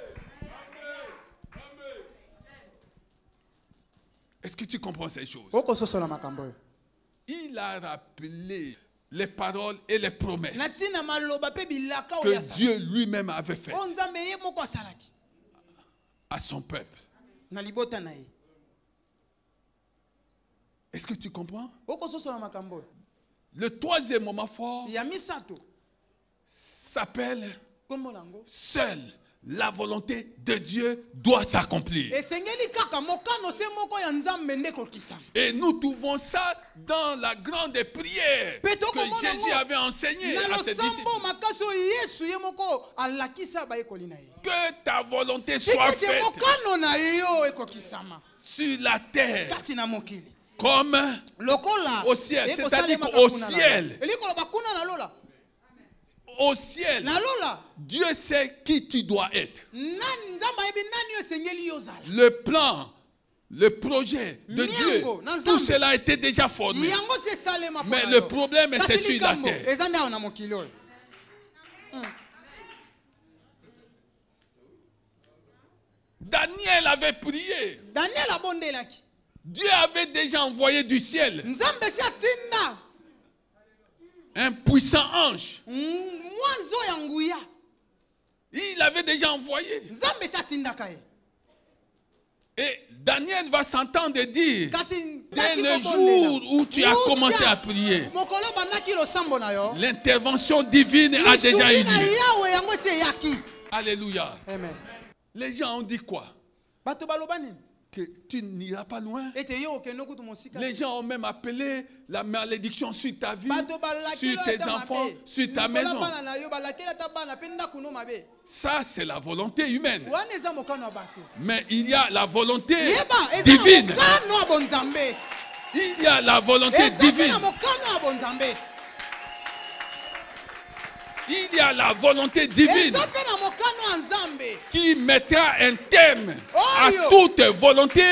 Est-ce que tu comprends ces choses? okososola makambo oyo Il a rappelé les paroles et les promesses na ntina maloba mpe bilaka oyo que asala Dieu lui-même avait faites oyo nzambe ye moko asalaki à son peuple. na libota na ye. Est-ce que tu comprends? okososola makambo oyo. Le troisième moment fort ya misato s'appelle kombo nango seule la volonté de Dieu doit s'accomplir. esengeli kaka mokano se moko ya nzambe nde ekokisama. Et nous trouvons ça dans la grande prière que Jésus avait enseignée na à ses disciples. losambo makasi oyo yesu ye moko alakisa bayekoli na ye Que ta volonté soit ete faite mokano na ye yo ekokisama sur la terre kati na mokili comme lokola au ciel, c'est-à-dire ekosalemaka qu'au kuna na ciel. lola. elikoloba kuna na lola au ciel. na lola Dieu sait qui tu dois être. nani nzambe ayebi nani oyo esengeli yo ozala Le plan, le projet de Dieu, Miango, na tout Nzambe. cela a été déjà formé. yango si esalema Mais mpona le yo. problème, c'est Kasi sur la likambo, terre. eza nde awa na mokili oyo. Daniel avait prié. daniel abondelaki Dieu avait déjà envoyé du ciel nzambe si atinda un puissant ange. mwanzo ya nguya Il avait déjà envoyé. nzambe si atindaka ye Et Daniel va s'entendre dire, kasi dès naki le kobondela. jour où tu as Uta, commencé à prier, mokolo bandaki losambo na yo l'intervention divine a déjà eu lisubi na lieu. yawe yango si eyaki. Alléluia. Amen. Les gens ont dit quoi? bato baloba nini Que tu n'iras pas loin. ete yo okende kutu mosika Les gens ont même appelé la malédiction sur ta vie, bato balakeli sur tes ata enfants, mabe. sur ta Likola maison. bana na yo balakeli ata bana mpe ndako no mabe Ça, c'est la volonté humaine. wana eza mokano ya bato Mais il y a la volonté yeba eza na divine. mokano ya bonzambe Il y a la volonté eza mpe divine. na mokano ya bonzambe Il y a la volonté divine eza mpe na mokano ya nzambe qui mettra un terme à Oyo. toute volonté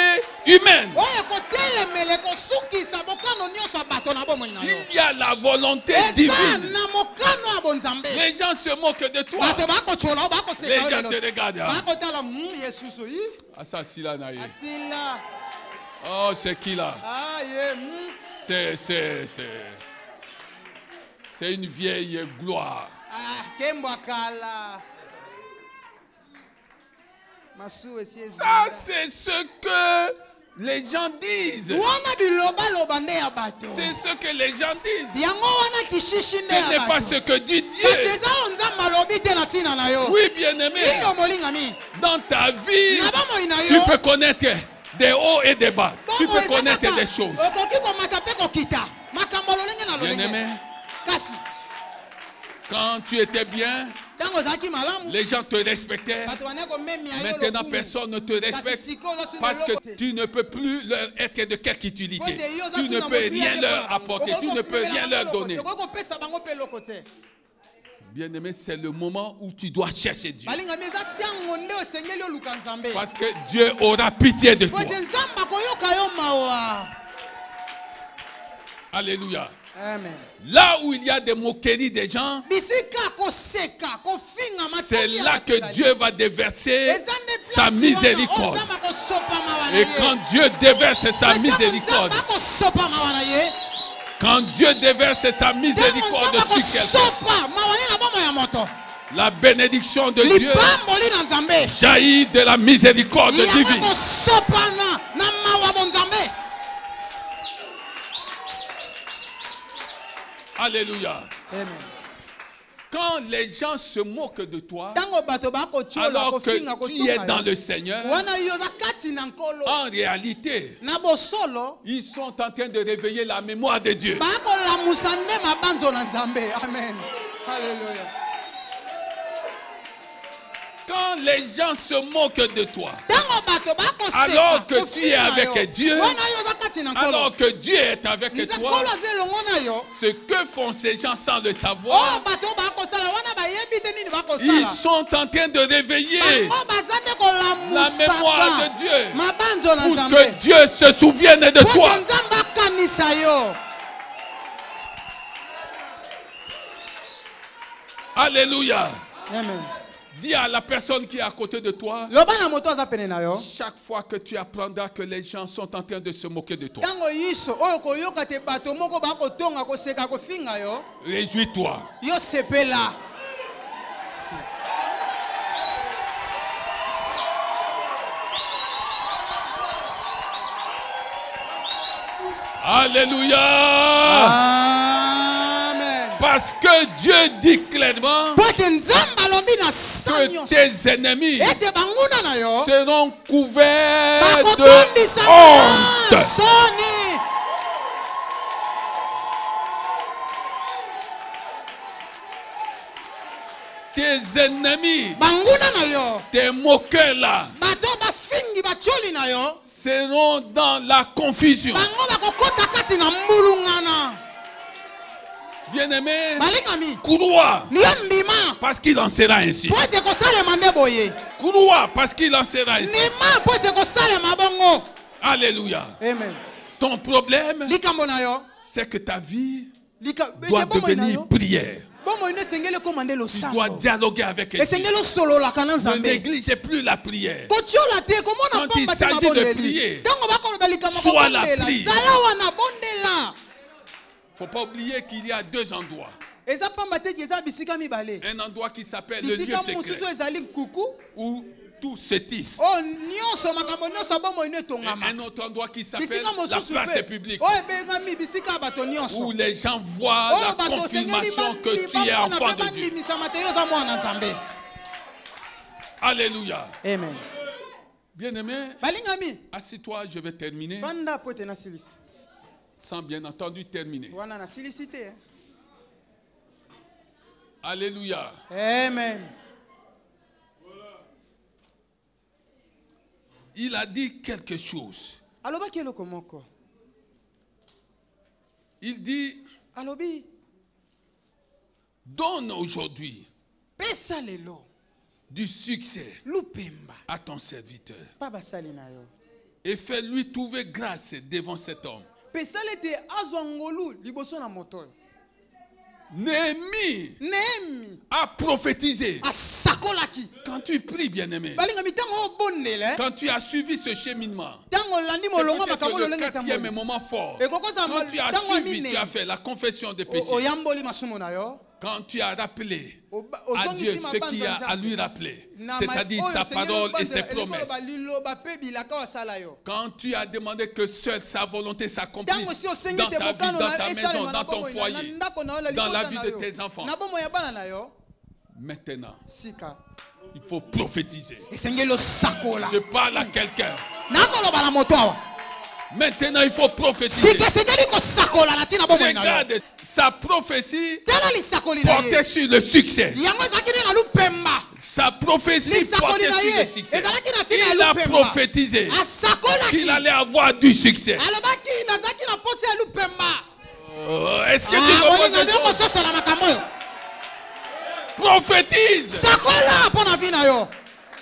humaine. oyo ekotelemela ekosukisa mokano nyonso ya bato na bomoi na yo Il y a la volonté eza divine. na mokano ya bonzambe Les gens se moquent de toi. bato bakotyola Les bakoseka gens te regardent. bakotala yesusu yi Assassin na ye. asila Oh, c'est qui là? aye C'est une vieille gloire. kembo akala masu esi Ça, ezila c'est ce que les gens disent. wana bilobaloba nde ya bato C'est ce que les gens disent. yango wana kishishi nde Ce ya n'est pas bato ce que dit kasi Dieu. eza oyo nzambe alobi te na ntina na yo Oui, bien-aimé. iyo molingami Dans ta vie, na bomoi na tu yo peux connaître des hauts et des bas. Tu bongo peux eza connaître kaka des choses. okoki komata mpe kokita makambo lolenge na lolenge Bien-aimé, kasi quand tu étais bien, ntango ozalaki malamu les gens te respectaient. bato bane komemia yo Maintenant, lokumu. personne ne te kasi respecte sikoyo oza suna parce que eloko te. tu ne peux plus leur être de quelque utilité. Po ete yo oza Tu ne suna peux motu ya rien te leur mpo na bango. apporter. Okoki Tu ne peux kopemela rien bango leur eloko te. donner. Okoki kopesa bango mpe eloko te Bien-aimé, c'est le moment où tu dois chercher Dieu. balingami eza ntango nde osengeli oluka nzambe Parce que Dieu aura pitié de po toi. ete nzambe akoyoka yo mawa Alléluia. amen Là où il y a des moqueries des gens, bisika koseka kofinga c'est matoki ya là bato que ezali. Dieu va déverser Eza nde place sa wana, miséricorde. oyo nzambe akosopa mawa na Et ye. quand Dieu déverse sa Ntango miséricorde, nzambe akosopa mawa na ye quand Dieu déverse sa ntango miséricorde nzambe sur quelqu'un, akosopa mawa ye na bomoi ya moto la bénédiction de Dieu lipamboli na nzambe jaillit de la miséricorde yango divine. kosopa na mawa bonzambe Alléluia. amen Quand les gens se moquent de toi, Tango bato bakotchola alors que kofinga tu es kotonga dans yo. le Seigneur, Wana yoza kati na nkolo. en réalité, Na bosolo ils sont en train de réveiller la mémoire de Dieu. bakolamusa nde mabanzo na Nzambe. Amen. Alléluia. Quand les gens se moquent de toi, Tango bato bakoseka alors que tu es kofinga avec yo. Dieu, Wana yoza kati na nkolo. alors que Dieu est avec Nze toi, nkolo azelongo na yo. ce que font ces gens sans le Oh savoir, bato bakosala wana bayebi te nini ils bakosala. sont en train de réveiller Bango baza nde la mémoire kolamusaka de Dieu mabanzo na pour Nzambe. que Dieu se souvienne de Po toi. ete Nzambe akanisa yo. Alléluia. Amen. Dis à la personne qui est à côté de toi, Loba na moto aza pene na yo. chaque fois que tu apprendras que les gens sont en train de se moquer de toi, Tango yiso oyo koyoka te bato moko bakotonga koseka kofinga yo. réjouis-toi. Yo sepela. Alléluia. Amen. Parce que Dieu dit clairement Po ete Nzambe alobi na sa que nyonso. tes ennemis Ete banguna na yo. seront couverts Bakotondisa de na honte. soni. Tes ennemis, Banguna na yo. tes moqueurs là, Bato bafingi bacholi na yo. seront dans la confusion. Bango bakokota kati na mbulungana. Bien-aimé, Balingami. crois Niyo ndima. parce qu'il en sera ainsi. Po ete kosalema nde boye. Crois parce qu'il en sera ainsi. Ndima po ete kosalema bongo. Alléluia. Amen. Ton problème, Likambo na yo. c'est que ta vie Lika doit ete bomoi na devenir yo. prière. Bomoi nde sengeli komande Tu dois losambo. dialoguer avec Dieu. Esengeli osololaka na Ne Nzambe. négligez plus la prière. Kotiola te komona Quand il pamba te na s'agit de bondeli. prier, Tango bakoloba likambo sois la kobondela. prière. Zala wana bondela. Il ne faut pas oublier qu'il y a deux endroits. Eza pamba te eza bisika mibale. Un endroit qui s'appelle le lieu Bisika secret, mosusu ezali nkuku. où tout se tisse. Oh nyonso makambo nyonso bomoi ne Et tongama. un autre endroit qui s'appelle Bisika la mosusu place pe. publique, Oh ebengami bisika bato nyonso. où les gens voient Oh la bato sengeli confirmation que tu es enfant de Dieu. bandimisa te yo oza mwana Nzambe. Alléluia. Amen. Bien-aimé, Balingami. assis-toi, je vais terminer. Fanda po ete nasilisi. Sans bien entendu terminer. Wana nasilisi te. Alléluia. Amen. Il a dit quelque chose. Alobaki eloko moko. Il dit, Alobi donne aujourd'hui pesa lelo du succès lupemba à ton serviteur pa basali na yo. et fais-lui trouver grâce devant cet homme. Pesa lete azwa ngolu liboso na moto oyo. Néhémie Nehemi a prophétisé. asakolaki. Quand tu pries, bien-aimé, Balingami tango obondele. quand tu as suivi ce cheminement, Tango landi c'est molongo peut-être makambo le lolenge quatrième tambo. moment fort. Ekokoza Quand tu as tango suivi, amine. tu as fait la confession de péché. Oyamboli masumo na yo. Quand tu as rappelé à Ozongisi Dieu ce mabanza qu'il y a à Nzambe. lui rappeler, Na c'est-à-dire oyo sa Seigneur parole et banza, ses eloko promesses. baliloba pe bilaka wasala yo. Quand tu as demandé que seule sa volonté s'accomplisse Tango si osengi dans te ta vie, bokano dans na ta esalema maison, na dans ton bomoi na foyer, ndako na yo na dans la libota vie na de yo. tes enfants. Na bomoi ya bana na yo. Maintenant, Sika. il faut prophétiser. Esengeli osakola. Je parle à quelqu'un. Nakoloba na moto awa. Maintenant, il faut prophétiser. Sika esengeli kosakola na tina bomoi na yo. Regarde, sa prophétie Tala lisakoli na ye. portait sur le succès. Yango ezalaki na lupemba. Sa prophétie Lisakoli portait na sur ye. le succès. Ezalaki na tina Il ya a lupemba. prophétisé Asakolaki. qu'il allait avoir du succès. Alobaki nazalaki na posa ya lupemba. Est-ce que tu comprends bolinga cette nde chose? kososola makambo oyo. Prophétise. Sakola mpo na vi na yo.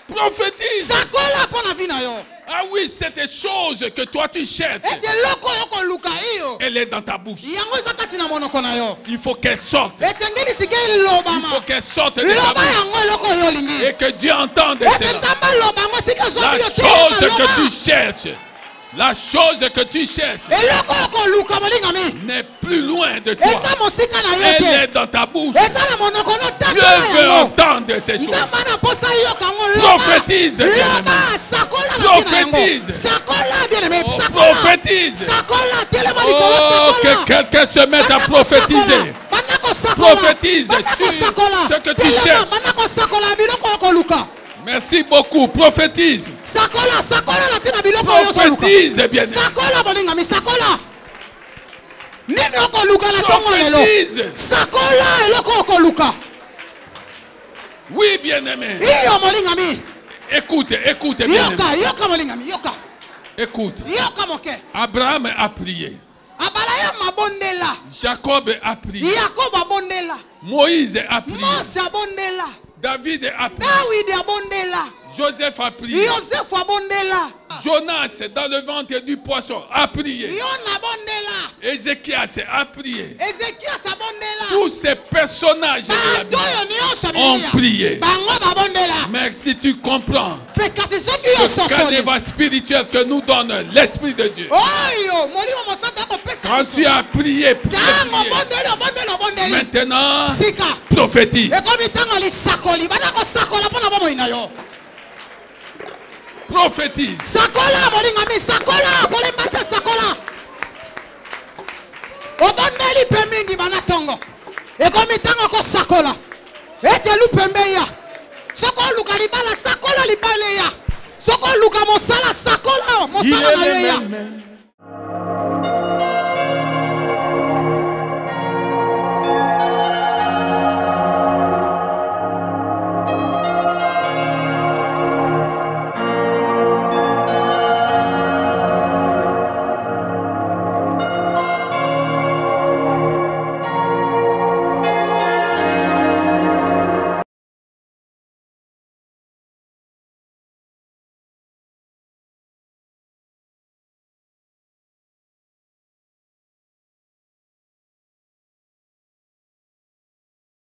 Prophétise. Sakola mpo na vi na yo. Ah oui, cette chose que toi tu cherches, Ete eloko oyo koluka iyo. elle est dans ta bouche. Yango eza kati na monoko na yo. Il faut qu'elle sorte. Esengeli sika Il faut elobama. qu'elle sorte de ta Loba bouche. yango eloko oyo olingi. Et que Dieu entende Ete cela. nzambe loba yango sika La zobi yo chose telema que tu loba. cherches, la chose que tu cherches Eloko oyo koluka bolingami. n'est plus loin de toi. Eza mosika na yo Elle te. est dans ta bouche. Eza na monoko na Dieu tata veut yango. entendre ces choses. Nzambe na posa yoka yango loba. Prophétise, bien-aimé. Loba sakola na tina yango. Prophétise. Sakola bien aimé. Oh, Sakola. prophétise. Sakola telema likolo Oh, sakola. que quelqu'un se mette à prophétiser. Bandako Prophétise sur ce que tu cherches. Merci beaucoup. Prophétise. Prophétise, bien-aimé. Prophétise. Oui, bien-aimé. Écoute, écoute, bien-aimé. Écoute. Abraham a prié. Jacob a prié. Moïse a prié. David a prié. Joseph a prié. Jonas dans le ventre du poisson a prié. Ézéchias a prié. Tous ces personnages de la Bible ont prié. Mais si tu comprends ce canevas spirituel que nous donne l'Esprit de Dieu, quand tu as prié, maintenant prophétise. Prophétise. Sakola molingami sakola kolembata sakola. Obondeli pemingi banatongo. Ekomi tango ko sakola. Ete lu pembeya. Soko luka libala sakola libale ya. Soko luka mosala sakola mosala na yeya.